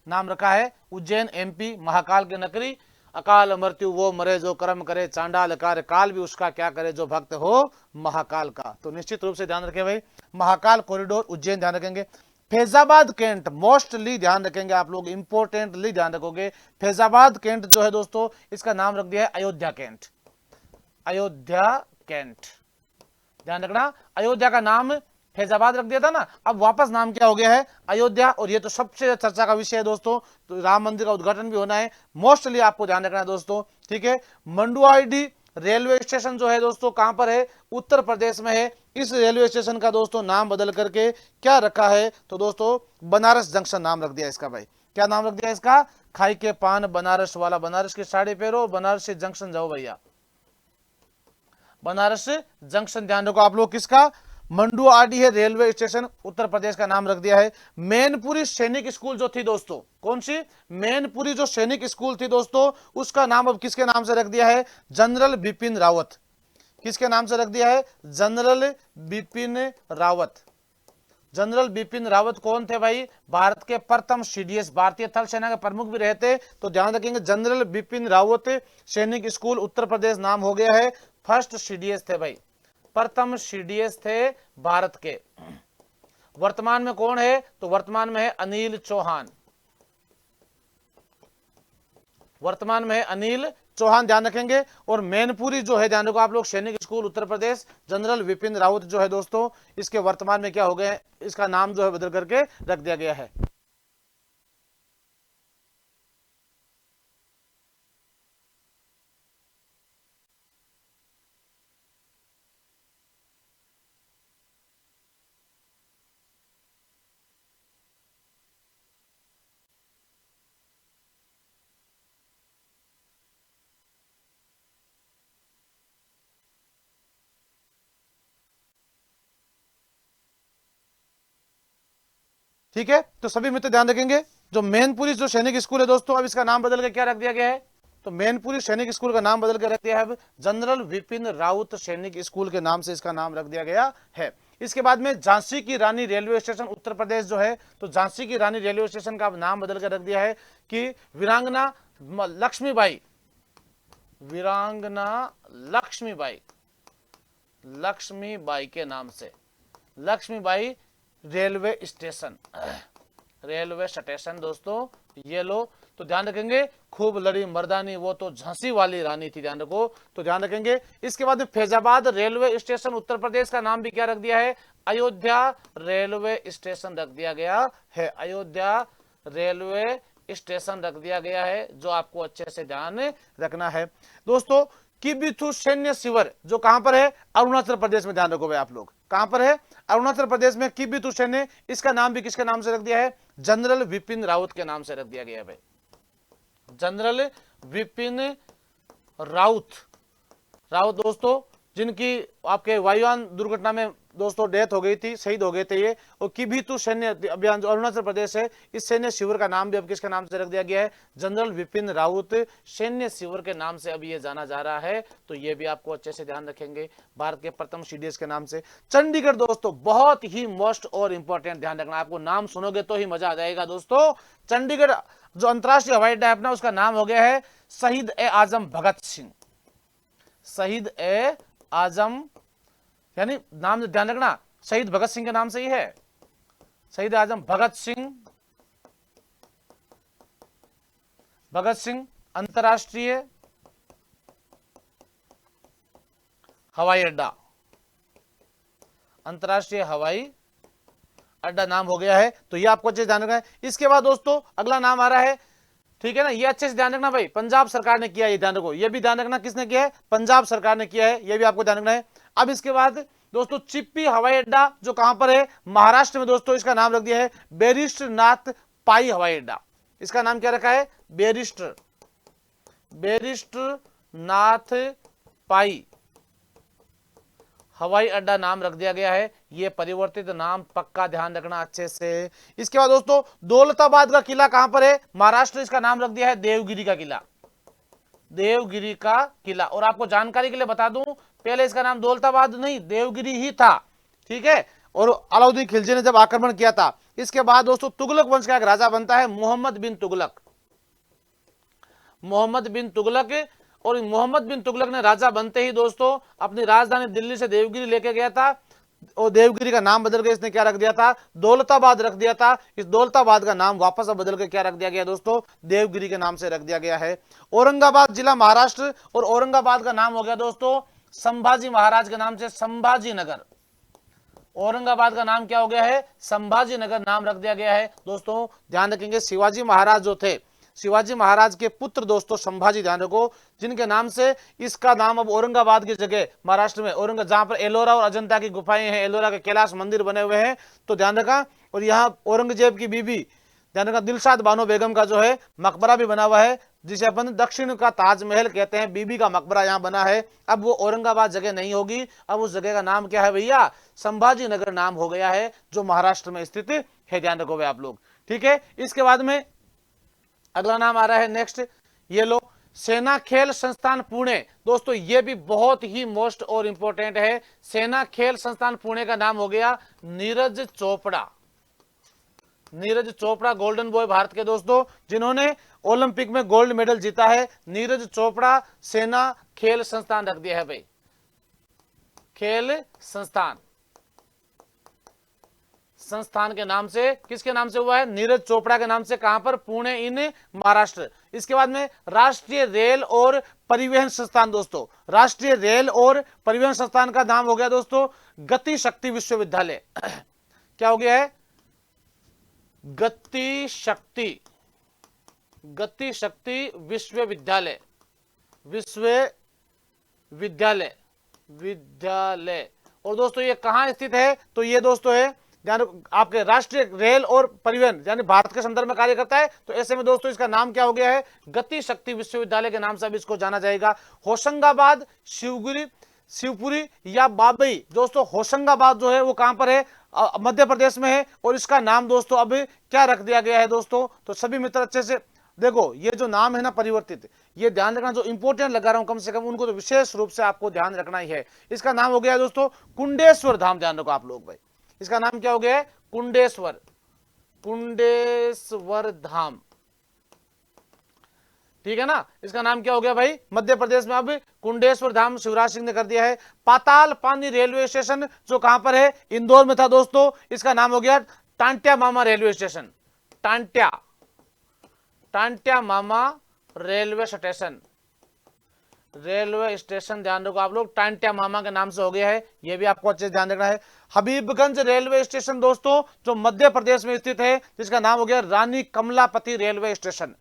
नाम रखा है। उज्जैन एमपी, महाकाल के नगरी, अकाल मृत्यु वो मरे जो कर्म करे, चांडाल कार्य काल भी उसका क्या करे, जो भक्त हो महाकाल का। तो निश्चित रूप से ध्यान रखें भाई, महाकाल कॉरिडोर उज्जैन ध्यान रखेंगे। फैजाबाद कैंट मोस्टली ध्यान रखेंगे आप लोग, इंपोर्टेंटली ध्यान रखोगे। फैजाबाद कैंट जो है दोस्तों, इसका नाम रख दिया है अयोध्या कैंट, अयोध्या कैंट ध्यान रखना। अयोध्या का नाम फैजाबाद रख दिया था ना, अब वापस नाम क्या हो गया है? अयोध्या। और ये तो सबसे चर्चा का विषय है दोस्तों, तो राम मंदिर का उद्घाटन भी होना है, मोस्टली आपको ध्यान रखना है दोस्तों, ठीक है। मंडुआडीह रेलवे स्टेशन जो है दोस्तों कहां पर है? उत्तर प्रदेश में है। इस रेलवे स्टेशन का दोस्तों नाम बदल करके क्या रखा है? तो दोस्तों बनारस जंक्शन नाम रख दिया इसका भाई। क्या नाम रख दिया इसका? खाई के पान बनारस वाला, बनारस की साड़ी पहनो, बनारस जंक्शन जाओ भैया, बनारस जंक्शन ध्यान रखो आप लोग। किसका? मंडुआडीह रेलवे स्टेशन उत्तर प्रदेश का नाम रख दिया है। मैनपुरी सैनिक स्कूल जो थी दोस्तों, कौन सी? मैनपुरी जो सैनिक स्कूल थी दोस्तों, उसका नाम अब किसके नाम से रख दिया है? जनरल बिपिन रावत। किसके नाम से रख दिया है? जनरल बिपिन रावत। जनरल बिपिन रावत कौन थे भाई? भारत के प्रथम सीडीएस, भारतीय थल सेना के प्रमुख भी रहे थे। तो ध्यान रखेंगे जनरल बिपिन रावत सैनिक स्कूल उत्तर प्रदेश नाम हो गया है। फर्स्ट सीडीएस थे भाई, प्रथम सीडीएस थे भारत के। वर्तमान में कौन है? तो वर्तमान में है अनिल चौहान, वर्तमान में है अनिल चौहान, ध्यान रखेंगे। और मैनपुरी जो है, ध्यान रखो आप लोग, सैनिक स्कूल उत्तर प्रदेश, जनरल विपिन रावत जो है दोस्तों, इसके वर्तमान में क्या हो गए, इसका नाम जो है बदल करके रख दिया गया है। ठीक है, तो सभी मित्र ध्यान रखेंगे, जो मैनपुरी जो सैनिक स्कूल है दोस्तों, अब इसका नाम बदल के क्या रख दिया गया है? तो मैनपुरी सैनिक स्कूल का नाम बदल के रख दिया है अब जनरल विपिन रावत सैनिक स्कूल के नाम से इसका नाम रख दिया गया है। इसके बाद में झांसी की रानी रेलवे स्टेशन उत्तर प्रदेश जो है, तो झांसी की रानी रेलवे स्टेशन का नाम बदल के रख दिया है कि वीरांगना लक्ष्मीबाई, वीरांगना लक्ष्मीबाई, लक्ष्मीबाई के नाम से, Lakshmibai railway station, railway station दोस्तों, ये लो। तो ध्यान रखेंगे, खूब लड़ी मर्दानी वो तो झांसी वाली रानी थी, ध्यान रखो, तो ध्यान रखेंगे। इसके बाद फैजाबाद रेलवे स्टेशन उत्तर प्रदेश का नाम भी क्या रख दिया है? अयोध्या रेलवे स्टेशन रख दिया गया है, अयोध्या रेलवे स्टेशन रख दिया गया है, जो आपको अच्छे से ध्यान रखना है दोस्तों। किबिथु सैन्य शिविर जो कहां पर है? अरुणाचल प्रदेश में, ध्यान रखो भाई आप लोग, कहां पर है? अरुणाचल प्रदेश में किबिथु सैन्य, इसका नाम भी किसके नाम से रख दिया है? जनरल विपिन रावत के नाम से रख दिया गया है भाई, जनरल विपिन रावत, रावत दोस्तों, जिनकी आपके वायुयान दुर्घटना में दोस्तों डेथ हो गई थी, शहीद हो गए थे ये। और किबिथु सैन्य अभियान जो अरुणाचल प्रदेश है, इस सैन्य शिविर का नाम भी अब किसके नाम से रख दिया गया है? जनरल विपिन रावत सैन्य शिविर के नाम से अब ये जाना जा रहा है। तो ये भी आपको अच्छे से ध्यान रखेंगे, भारत के प्रथम सीडीएस के नाम से। चंडीगढ़ दोस्तों बहुत ही मोस्ट और इंपॉर्टेंट, ध्यान रखना, आपको नाम सुनोगे तो ही मजा आ जाएगा दोस्तों। चंडीगढ़ जो अंतरराष्ट्रीय हवाई अड्डा है अपना, उसका नाम हो गया है शहीद ए आजम भगत सिंह, शहीद ए आजम, यानी नाम ध्यान रखना, शहीद भगत सिंह के नाम से ही है, शहीद आजम भगत सिंह, भगत सिंह अंतरराष्ट्रीय हवाई अड्डा, अंतरराष्ट्रीय हवाई अड्डा नाम हो गया है। तो ये आपको अच्छे से ध्यान रखना है। इसके बाद दोस्तों अगला नाम आ रहा है, ठीक है ना, ये अच्छे से ध्यान रखना भाई, पंजाब सरकार ने किया, ये ध्यान रखो, ये भी ध्यान रखना किसने किया है? पंजाब सरकार ने किया है, ये भी आपको ध्यान रखना है। अब इसके बाद दोस्तों चिप्पी हवाई अड्डा जो कहां पर है? महाराष्ट्र में दोस्तों, इसका नाम रख दिया है बैरिस्टर नाथ पाई हवाई अड्डा, इसका नाम क्या रखा है? बैरिस्टर, बैरिस्टर नाथ पाई हवाई अड्डा नाम रख दिया गया है। ये परिवर्तित नाम पक्का ध्यान रखना अच्छे से। इसके बाद दोस्तों दौलताबाद का किला कहां पर है? महाराष्ट्र, इसका नाम रख दिया है देवगिरी का किला, देवगिरी का किला। और आपको जानकारी के लिए बता दूं, पहले इसका नाम दौलताबाद नहीं देवगिरी ही था, ठीक है। और अलाउद्दीन खिलजी ने जब आक्रमण किया था, इसके बाद दोस्तों तुगलक वंश का एक राजा बनता है मोहम्मद बिन तुगलक, मोहम्मद बिन तुगलक। और मोहम्मद बिन तुगलक ने राजा बनते ही दोस्तों अपनी राजधानी दिल्ली से देवगिरी लेके गया था, और देवगिरी का नाम बदल के इसने क्या रख दिया था? दौलताबाद रख दिया था। इस दौलताबाद का नाम वापस अब बदल के क्या रख दिया गया दोस्तों? देवगिरी के नाम से रख दिया गया है। औरंगाबाद जिला महाराष्ट्र, और औरंगाबाद का नाम हो गया दोस्तों संभाजी महाराज के नाम से संभाजी नगर, औरंगाबाद का नाम क्या हो गया है? संभाजी नगर नाम रख दिया गया है। दोस्तों ध्यान रखेंगे, शिवाजी महाराज जो थे, शिवाजी महाराज के पुत्र दोस्तों संभाजी, ध्यान रखो, जिनके नाम से इसका नाम अब औरंगाबाद की जगह महाराष्ट्र में औरंगाबाद, जहां पर एलोरा और अजंता की गुफाएं हैं, एलोरा के कैलाश मंदिर बने हुए हैं, तो ध्यान रखा। और यहाँ औरंगजेब की बीबी, ध्यान रखा, दिलशाद बानो बेगम का जो है मकबरा भी बना हुआ है, जिसे अपन दक्षिण का ताजमहल कहते हैं, बीबी का मकबरा यहाँ बना है। अब वो औरंगाबाद जगह नहीं होगी, अब उस जगह का नाम क्या है भैया? संभाजी नगर नाम हो गया है, जो महाराष्ट्र में स्थित है, ध्यान रखोगे आप लोग, ठीक है। इसके बाद में अगला नाम आ रहा है नेक्स्ट, ये लो, सेना खेल संस्थान पुणे, दोस्तों ये भी बहुत ही मोस्ट और इंपॉर्टेंट है। सेना खेल संस्थान पुणे का नाम हो गया नीरज चोपड़ा। नीरज चोपड़ा गोल्डन बॉय भारत के दोस्तों, जिन्होंने ओलंपिक में गोल्ड मेडल जीता है। नीरज चोपड़ा सेना खेल संस्थान रख दिया है भाई, खेल संस्थान, संस्थान के नाम से, किसके नाम से हुआ है? नीरज चोपड़ा के नाम से। कहां पर? पुणे इन महाराष्ट्र। इसके बाद में राष्ट्रीय रेल और परिवहन संस्थान, दोस्तों राष्ट्रीय रेल और परिवहन संस्थान का नाम हो गया दोस्तों गति शक्ति विश्वविद्यालय। क्या हो गया है? गति शक्ति, गति शक्ति विश्वविद्यालय, विश्वविद्यालय, विद्यालय। और दोस्तों ये कहां स्थित है? तो ये दोस्तों है आपके राष्ट्रीय रेल और परिवहन यानी भारत के संदर्भ में कार्य करता है। तो ऐसे में दोस्तों इसका नाम क्या हो गया है? गति शक्ति विश्वविद्यालय के नाम से भी इसको जाना जाएगा। होशंगाबाद, शिवपुरी या बाबई, दोस्तों होशंगाबाद जो है वो कहां पर है? मध्य प्रदेश में है। और इसका नाम दोस्तों अब क्या रख दिया गया है दोस्तों? तो सभी मित्र अच्छे से देखो, ये जो नाम है ना परिवर्तित, ये ध्यान रखना, जो इंपोर्टेंट लगा रहा हूं कम से कम उनको तो विशेष रूप से आपको ध्यान रखना ही है। इसका नाम हो गया है दोस्तों कुंडेश्वर धाम। ध्यान रखो आप लोग भाई, इसका नाम क्या हो गया है? कुंडेश्वर, कुंडेश्वर धाम, ठीक है ना। इसका नाम क्या हो गया भाई? मध्य प्रदेश में अब कुंडेश्वर धाम शिवराज सिंह ने कर दिया है। पाताल पानी रेलवे स्टेशन जो कहां पर है? इंदौर में था दोस्तों। इसका नाम हो गया टांट्या मामा रेलवे स्टेशन, टांट्या, टांट्या मामा रेलवे स्टेशन, रेलवे स्टेशन ध्यान रखो आप लोग, टांट्या मामा के नाम से हो गया है। यह भी आपको अच्छे से ध्यान रखना है। हबीबगंज रेलवे स्टेशन दोस्तों जो मध्य प्रदेश में स्थित है, जिसका नाम हो गया Rani Kamlapati railway station,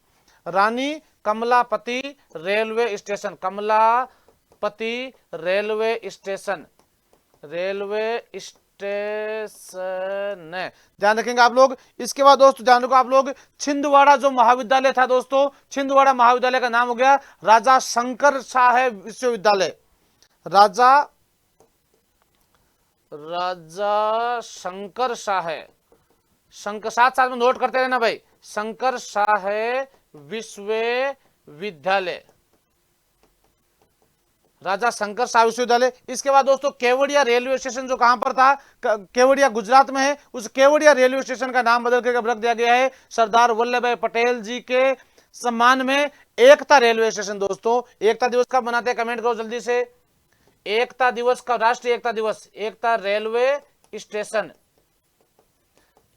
Rani Kamlapati railway station, Kamlapati railway station, railway station ध्यान रखेंगे आप लोग। इसके बाद दोस्तों ध्यान रखो आप लोग, छिंदवाड़ा जो महाविद्यालय था दोस्तों, छिंदवाड़ा महाविद्यालय का नाम हो गया राजा शंकर शाह विश्वविद्यालय, राजा शंकर शाह, शंकर साथ साथ में नोट करते रहना भाई, शंकर शाह विश्वविद्यालय, राजा शंकर शाह विश्वविद्यालय। इसके बाद दोस्तों केवड़िया रेलवे स्टेशन जो कहां पर था? केवड़िया गुजरात में है। उस केवड़िया रेलवे स्टेशन का नाम बदल कर रख दिया गया है सरदार वल्लभ भाई पटेल जी के सम्मान में एकता रेलवे स्टेशन। दोस्तों एकता दिवस कब मनाते हैं? कमेंट करो जल्दी से। एकता दिवस का, राष्ट्रीय एकता दिवस, एकता रेलवे स्टेशन,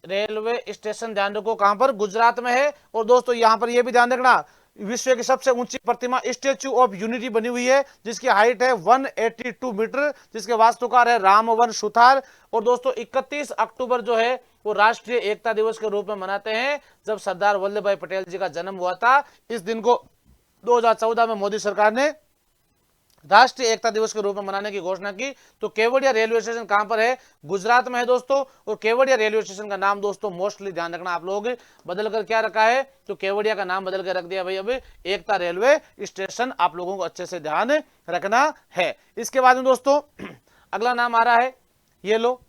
रेलवे स्टेशन ध्यान रखो कहां पर? गुजरात में है। और दोस्तों यहां पर यह भी ध्यान रखना, विश्व की सबसे ऊंची प्रतिमा स्टैच्यू ऑफ यूनिटी बनी हुई है, जिसकी हाइट है 182 मीटर, जिसके वास्तुकार है रामवन सुथार। और दोस्तों 31 अक्टूबर जो है वो राष्ट्रीय एकता दिवस के रूप में मनाते हैं, जब सरदार वल्लभ भाई पटेल जी का जन्म हुआ था। इस दिन को 2014 में मोदी सरकार ने राष्ट्रीय एकता दिवस के रूप में मनाने की घोषणा की। तो केवड़िया रेलवे स्टेशन कहां पर है? गुजरात में है दोस्तों। और केवड़िया रेलवे स्टेशन का नाम दोस्तों मोस्टली ध्यान रखना आप लोग, बदल कर क्या रखा है? तो केवड़िया का नाम बदल कर रख दिया भाई अब एकता रेलवे स्टेशन। आप लोगों को अच्छे से ध्यान रखना है। इसके बाद में दोस्तों अगला नाम आ रहा है, ये लो।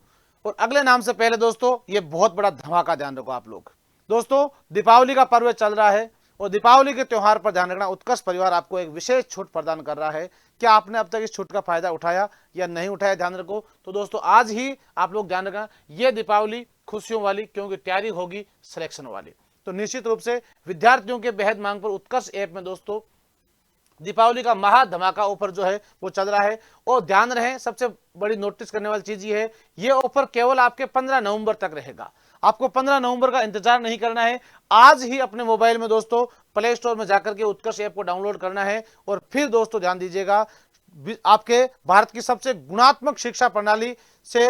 और अगले नाम से पहले दोस्तों ये बहुत बड़ा धमाका ध्यान रखो आप लोग। दोस्तों दीपावली का पर्व चल रहा है और दीपावली के त्योहार पर ध्यान रखना, उत्कर्ष परिवार आपको एक विशेष छूट प्रदान कर रहा है। क्या आपने अब तक इस छूट का फायदा उठाया या नहीं उठाया? ध्यान रखो। तो दोस्तों आज ही आप लोग ध्यान रखना, ये दीपावली खुशियों वाली, क्योंकि तैयारी होगी सिलेक्शन वाली। तो निश्चित रूप से विद्यार्थियों के बेहद मांग पर उत्कर्ष ऐप में दोस्तों दीपावली का महा धमाका ऑफर जो है वो चल रहा है। और ध्यान रहे, सबसे बड़ी नोटिस करने वाली चीज ये है, ये ऑफर केवल आपके 15 नवंबर तक रहेगा। आपको 15 नवंबर का इंतजार नहीं करना है, आज ही अपने मोबाइल में दोस्तों प्ले स्टोर में जाकर के उत्कर्ष ऐप को डाउनलोड करना है। और फिर दोस्तों ध्यान दीजिएगा, आपके भारत की सबसे गुणात्मक शिक्षा प्रणाली से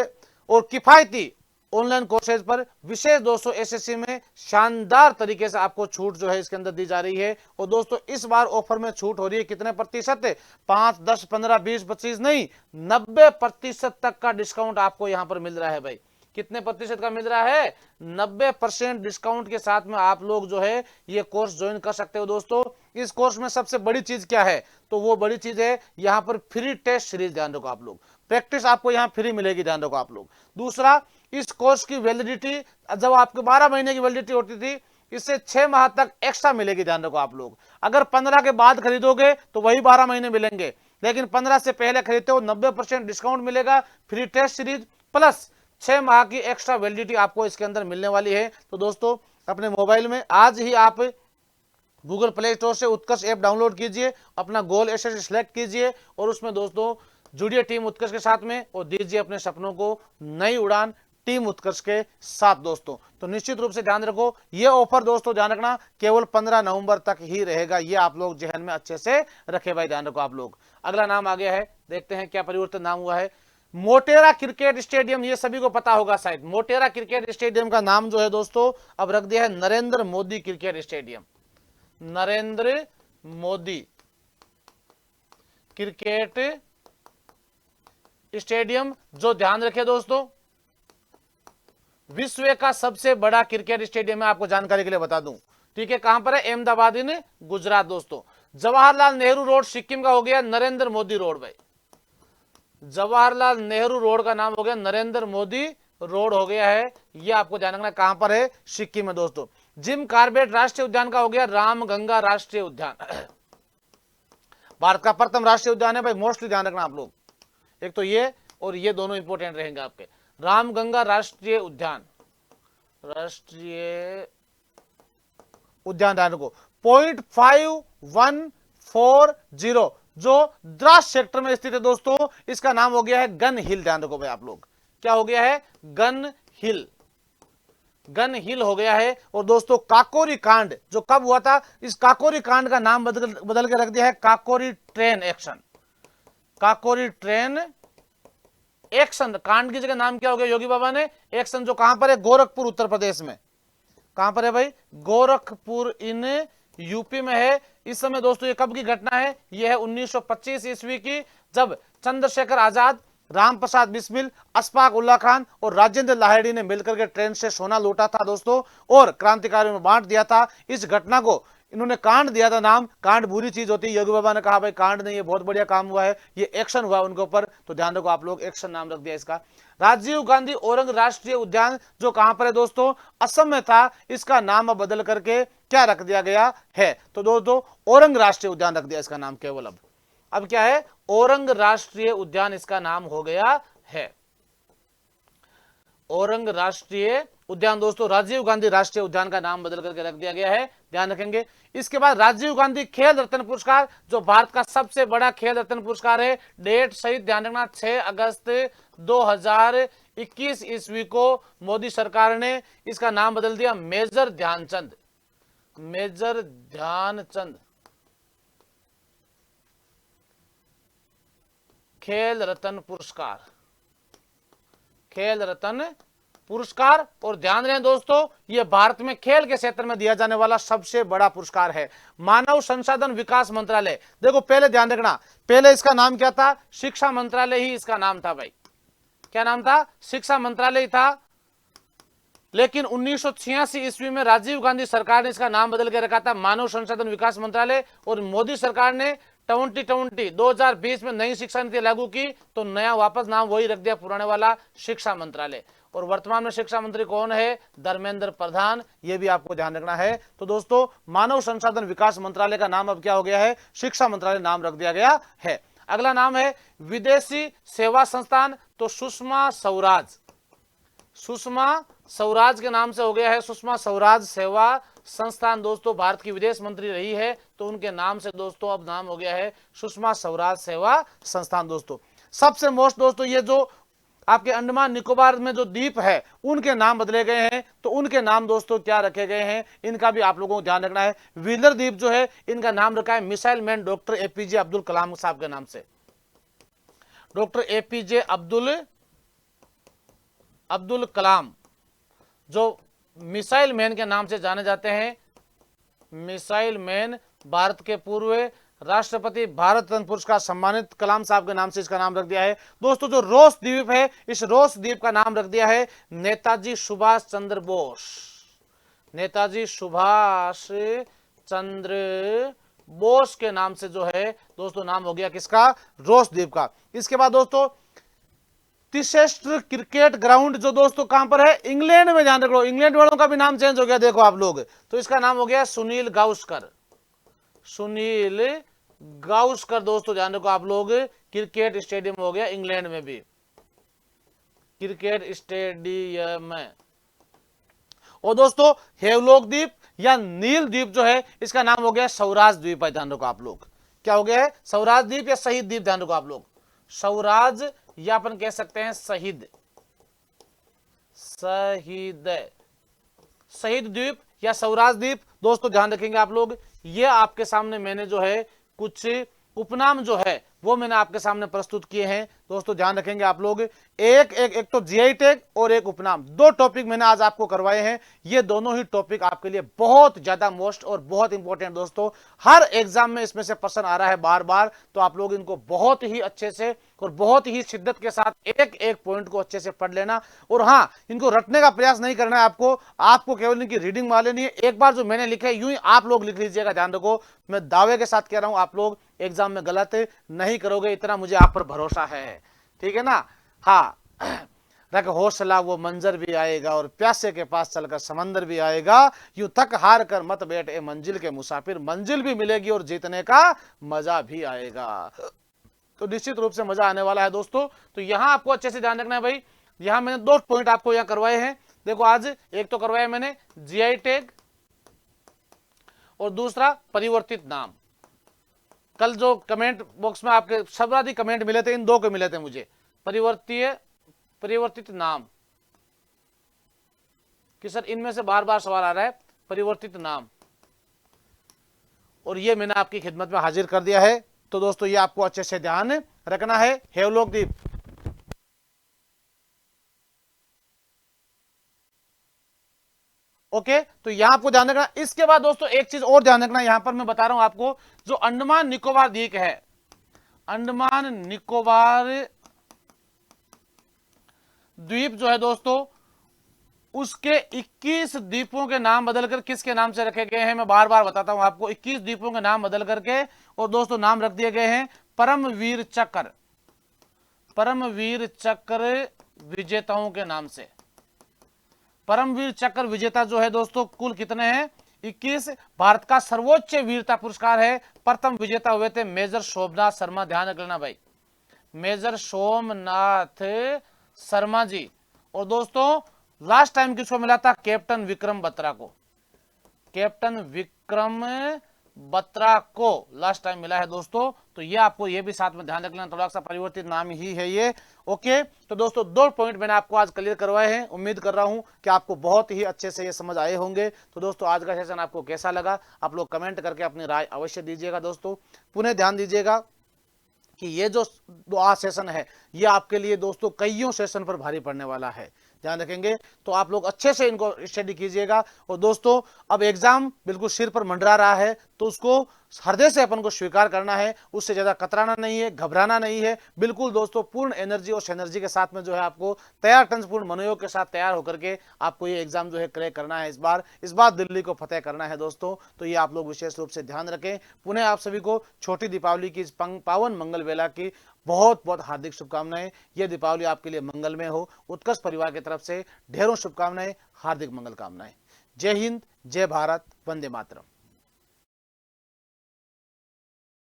और किफायती ऑनलाइन कोर्सेज पर विशेष दोस्तों एसएससी में शानदार तरीके से आपको छूट जो है इसके अंदर दी जा रही है। और दोस्तों इस बार ऑफर में छूट हो रही है कितने प्रतिशत? 5, 10, 15, 20, 25 नहीं, 90% तक का डिस्काउंट आपको यहां पर मिल रहा है भाई। कितने प्रतिशत का मिल रहा है? 90% डिस्काउंट के साथ में आप लोग जो है ये कोर्स ज्वाइन कर सकते हो। दोस्तों इस कोर्स में सबसे बड़ी चीज क्या है? तो वो बड़ी चीज है यहाँ पर फ्री टेस्ट सीरीज। ध्यान रखो आप लोग, प्रैक्टिस आपको यहाँ फ्री मिलेगी, ध्यान रखो आप लोग। दूसरा, इस कोर्स की वैलिडिटी, जब आपके 12 महीने की वैलिडिटी होती थी, इससे 6 माह तक एक्स्ट्रा मिलेगी। ध्यान रखो आप लोग, अगर 15 के बाद खरीदोगे तो वही 12 महीने मिलेंगे, लेकिन 15 से पहले खरीदते हो 90% डिस्काउंट मिलेगा, फ्री टेस्ट सीरीज प्लस 6 माह की एक्स्ट्रा वैलिडिटी आपको इसके अंदर मिलने वाली है। तो दोस्तों अपने मोबाइल में आज ही आप गूगल प्ले स्टोर से उत्कर्ष ऐप डाउनलोड कीजिए, अपना गोल एसेट सिलेक्ट कीजिए और उसमें दोस्तों जुड़िए टीम उत्कर्ष के साथ में और दीजिए अपने सपनों को नई उड़ान टीम उत्कर्ष के साथ। दोस्तों तो निश्चित रूप से ध्यान रखो, ये ऑफर दोस्तों ध्यान रखना केवल 15 नवंबर तक ही रहेगा, ये आप लोग जहन में अच्छे से रखे भाई, ध्यान रखो आप लोग। अगला नाम आ गया है, देखते हैं क्या परिवर्तन नाम हुआ है। मोटेरा क्रिकेट स्टेडियम, ये सभी को पता होगा शायद, मोटेरा क्रिकेट स्टेडियम का नाम जो है दोस्तों अब रख दिया है Narendra Modi cricket stadium. Narendra Modi cricket stadium, जो ध्यान रखे दोस्तों विश्व का सबसे बड़ा क्रिकेट स्टेडियम है, आपको जानकारी के लिए बता दूं, ठीक है। कहां पर है? अहमदाबाद इन गुजरात। दोस्तों जवाहरलाल नेहरू रोड सिक्किम का हो गया नरेंद्र मोदी रोड भाई, जवाहरलाल नेहरू रोड का नाम हो गया नरेंद्र मोदी रोड हो गया है, ये आपको ध्यान रखना कहां पर है? सिक्किम में। दोस्तों जिम कार्बेट राष्ट्रीय उद्यान का हो गया रामगंगा राष्ट्रीय उद्यान, भारत का प्रथम राष्ट्रीय उद्यान है भाई, मोस्टली ध्यान रखना आप लोग, एक तो ये और ये दोनों इंपोर्टेंट रहेंगे आपके। रामगंगा राष्ट्रीय उद्यान, राष्ट्रीय उद्यान ध्यान रखो 0.5140 जो द्रास सेक्टर में स्थित है दोस्तों, इसका नाम हो गया है गन हिल। ध्यान रखो भाई आप लोग, क्या हो गया है? गन हिल, गन हिल हो गया है। और दोस्तों काकोरी कांड जो कब हुआ था, इस काकोरी कांड का नाम बदल के रख दिया है Kakori train action, Kakori train action. कांड की जगह नाम क्या हो गया योगी बाबा ने? एक्शन, जो कहां पर है? गोरखपुर उत्तर प्रदेश में। कहां पर है भाई? गोरखपुर इन यूपी में है। इस समय दोस्तों ये कब की घटना है? ये है 1925 ईस्वी की, जब चंद्रशेखर आजाद, राम प्रसाद बिस्मिल, अशफाक उल्ला खान और राजेंद्र लाहिड़ी ने मिलकर के ट्रेन से सोना लूटा था दोस्तों और क्रांतिकारियों में बांट दिया था। इस घटना को इन्होंने कांड दिया था नाम, कांड बुरी चीज होती है, योगी बाबा ने कहा भाई कांड नहीं, ये बहुत बढ़िया काम हुआ है, ये एक्शन हुआ उनके ऊपर, तो ध्यान रखो आप लोग, एक्शन नाम रख दिया इसका। राजीव गांधी औरंग राष्ट्रीय उद्यान जो कहां पर है दोस्तों? असम में था, इसका नाम अब बदल करके क्या रख दिया गया है? तो दोस्तों औरंग राष्ट्रीय उद्यान रख दिया इसका नाम केवल, अब क्या है? औरंग राष्ट्रीय उद्यान इसका नाम हो गया है, औरंग राष्ट्रीय उद्यान। दोस्तों राजीव गांधी राष्ट्रीय उद्यान का नाम बदल करके रख दिया गया है, ध्यान रखेंगे। इसके बाद राजीव गांधी खेल रत्न पुरस्कार, जो भारत का सबसे बड़ा खेल रत्न पुरस्कार है, डेट सहित ध्यान रखना 6 अगस्त 2021 ईस्वी को मोदी सरकार ने इसका नाम बदल दिया मेजर ध्यानचंद, मेजर ध्यानचंद खेल रत्न पुरस्कार, खेल रत्न पुरस्कार। और ध्यान रहे दोस्तों ये भारत में खेल के क्षेत्र में दिया जाने वाला सबसे बड़ा पुरस्कार है। मानव संसाधन विकास मंत्रालय, देखो पहले ध्यान रखना, पहले इसका नाम क्या था? शिक्षा मंत्रालय ही इसका नाम था भाई, क्या नाम था? शिक्षा मंत्रालय था। लेकिन 1986 ईस्वी में राजीव गांधी सरकार ने इसका नाम बदल के रखा था मानव संसाधन विकास मंत्रालय, और मोदी सरकार ने 2020 में नई शिक्षा नीति लागू की तो नया वापस नाम वही रख दिया पुराने वाला शिक्षा मंत्रालय। और वर्तमान में शिक्षा मंत्री कौन है? धर्मेंद्र प्रधान, ये भी आपको ध्यान रखना है। तो दोस्तों मानव संसाधन विकास मंत्रालय का नाम अब क्या हो गया है? शिक्षा मंत्रालय नाम रख दिया गया है। अगला नाम है विदेशी सेवा संस्थान, तो सुषमा स्वराज, सुषमा स्वराज के नाम से हो गया है सुषमा स्वराज सेवा संस्थान। दोस्तों भारत की विदेश मंत्री रही है तो उनके नाम से दोस्तों अब नाम हो गया है सुषमा स्वराज सेवा संस्थान। दोस्तों सबसे मोस्ट दोस्तों ये जो आपके अंडमान निकोबार में जो द्वीप है उनके नाम बदले गए हैं, तो उनके नाम दोस्तों क्या रखे गए हैं इनका भी आप लोगों को ध्यान रखना है। व्हीलर द्वीप जो है इनका नाम रखा है missile man doctor APJ Abdul Kalam sahab के नाम से, डॉक्टर एपीजे अब्दुल कलाम जो मिसाइल मैन के नाम से जाने जाते हैं, मिसाइल मैन, भारत के पूर्व राष्ट्रपति, भारत रत्न पुरस्कार सम्मानित कलाम साहब के नाम से इसका नाम रख दिया है। दोस्तों जो रोस द्वीप है, इस रोस द्वीप का नाम रख दिया है नेताजी सुभाष चंद्र बोस, नेताजी सुभाष चंद्र बोस के नाम से जो है दोस्तों नाम हो गया किसका? रोस द्वीप का। इसके बाद दोस्तों तिसेस्टर क्रिकेट ग्राउंड जो दोस्तों कहां पर है, इंग्लैंड में। ध्यान रखो, इंग्लैंड वालों का भी नाम चेंज हो गया, देखो आप लोग, तो इसका नाम हो गया सुनील गावस्कर। सुनील गावस्कर दोस्तों, ध्यान रखो आप लोग, क्रिकेट स्टेडियम हो गया इंग्लैंड में भी, क्रिकेट स्टेडियम है। और दोस्तों हेवलॉक द्वीप या नील द्वीप जो है, इसका नाम हो गया स्वराज द्वीप है। ध्यान रखो आप लोग, क्या हो गया है, स्वराज द्वीप या शहीद द्वीप। ध्यान रखो आप लोग, स्वराज या अपन कह सकते हैं शहीद, शहीद, शहीद द्वीप या स्वराज द्वीप। दोस्तों ध्यान रखेंगे आप लोग, ये आपके सामने मैंने जो है कुछ उपनाम जो है वो मैंने आपके सामने प्रस्तुत किए हैं। दोस्तों ध्यान रखेंगे आप लोग, एक तो जीआई टैग और एक उपनाम, दो टॉपिक मैंने आज आपको करवाए हैं। ये दोनों ही टॉपिक आपके लिए बहुत ज्यादा मोस्ट और बहुत इंपॉर्टेंट दोस्तों, हर एग्जाम में इसमें से प्रश्न आ रहा है बार बार, तो आप लोग इनको बहुत ही अच्छे से और बहुत ही शिद्दत के साथ एक एक पॉइंट को अच्छे से पढ़ लेना। और हाँ, इनको रटने का प्रयास नहीं करना है आपको केवल इनकी रीडिंग मार लेनी है। एक बार जो मैंने लिखा है यूं ही आप लोग लिख लीजिएगा। ध्यान रखो, मैं दावे के साथ कह रहा हूं, आप लोग एग्जाम में गलत नहीं करोगे, इतना मुझे आप पर भरोसा है, ठीक है ना। हाँ, रख हौसला वो मंजर भी आएगा और प्यासे के पास चलकर समंदर भी आएगा, यूं थक हार कर मत बैठ ए मंजिल के मुसाफिर, मंजिल भी मिलेगी और जीतने का मजा भी आएगा। तो निश्चित रूप से मजा आने वाला है दोस्तों। तो यहां आपको अच्छे से ध्यान रखना है भाई, यहां मैंने दो पॉइंट आपको यहां करवाए हैं। देखो आज एक तो करवाया मैंने जीआई टैग और दूसरा परिवर्तित नाम। कल जो कमेंट बॉक्स में आपके सर्वाधिक कमेंट मिले थे, इन दो के मिले थे मुझे, परिवर्तित नाम, कि सर इनमें से बार बार सवाल आ रहा है परिवर्तित नाम, और ये मैंने आपकी खिदमत में हाजिर कर दिया है। तो दोस्तों ये आपको अच्छे से ध्यान रखना है। हेवलॉक द्वीप, ओके, तो यहां आपको ध्यान रखना। इसके बाद दोस्तों एक चीज और ध्यान रखना, यहां पर मैं बता रहा हूं आपको, जो अंडमान निकोबार द्वीप है, अंडमान निकोबार द्वीप जो है दोस्तों, उसके 21 द्वीपों के नाम बदलकर किसके नाम से रखे गए हैं, मैं बार बार बताता हूं आपको। 21 द्वीपों के नाम बदल करके और दोस्तों नाम रख दिए गए हैं परमवीर चक्र, परमवीर चक्र विजेताओं के नाम से। परमवीर चक्र विजेता जो है दोस्तों कुल कितने हैं, 21। भारत का सर्वोच्च वीरता पुरस्कार है, प्रथम विजेता हुए थे मेजर सोमनाथ शर्मा। ध्यान रख लेना भाई, मेजर सोमनाथ शर्मा जी। और दोस्तों लास्ट टाइम किसको मिला था, कैप्टन विक्रम बत्रा को, कैप्टन विक्रम बत्रा को लास्ट टाइम मिला है दोस्तों। तो ये आपको ये भी साथ में ध्यान रख लेना, थोड़ा सा परिवर्तित नाम ही है ये, ओके। तो दोस्तों दो पॉइंट मैंने आपको आज क्लियर करवाए हैं, उम्मीद कर रहा हूं कि आपको बहुत ही अच्छे से ये समझ आए होंगे। तो दोस्तों आज का सेशन आपको कैसा लगा, आप लोग कमेंट करके अपनी राय अवश्य दीजिएगा। दोस्तों पुनः ध्यान दीजिएगा कि ये जो आज सेशन है ये आपके लिए दोस्तों कईयों सेशन पर भारी पड़ने वाला है, ध्यान रखेंगे। तो आप लोग अच्छे से इनको स्टडी कीजिएगा। और दोस्तों अब एग्जाम बिल्कुल सिर पर मंडरा रहा है, तो उसको हृदय से अपन को स्वीकार करना है, उससे ज्यादा कतराना नहीं है, घबराना नहीं है, बिल्कुल दोस्तों पूर्ण एनर्जी और एनर्जी के साथ में जो है आपको तैयार टंचपूर्ण मनोयोग के साथ तैयार होकर के आपको ये एग्जाम जो है क्रैक करना है। इस बार दिल्ली को फतेह करना है दोस्तों। तो ये आप लोग विशेष रूप से ध्यान रखें। पुनः आप सभी को छोटी दीपावली की पावन मंगल वेला की बहुत बहुत हार्दिक शुभकामनाएं। यह दीपावली आपके लिए मंगलमय हो, उत्कर्ष परिवार की तरफ से ढेरों शुभकामनाएं, हार्दिक मंगल कामनाएं। जय हिंद, जय भारत, वंदे मातरम।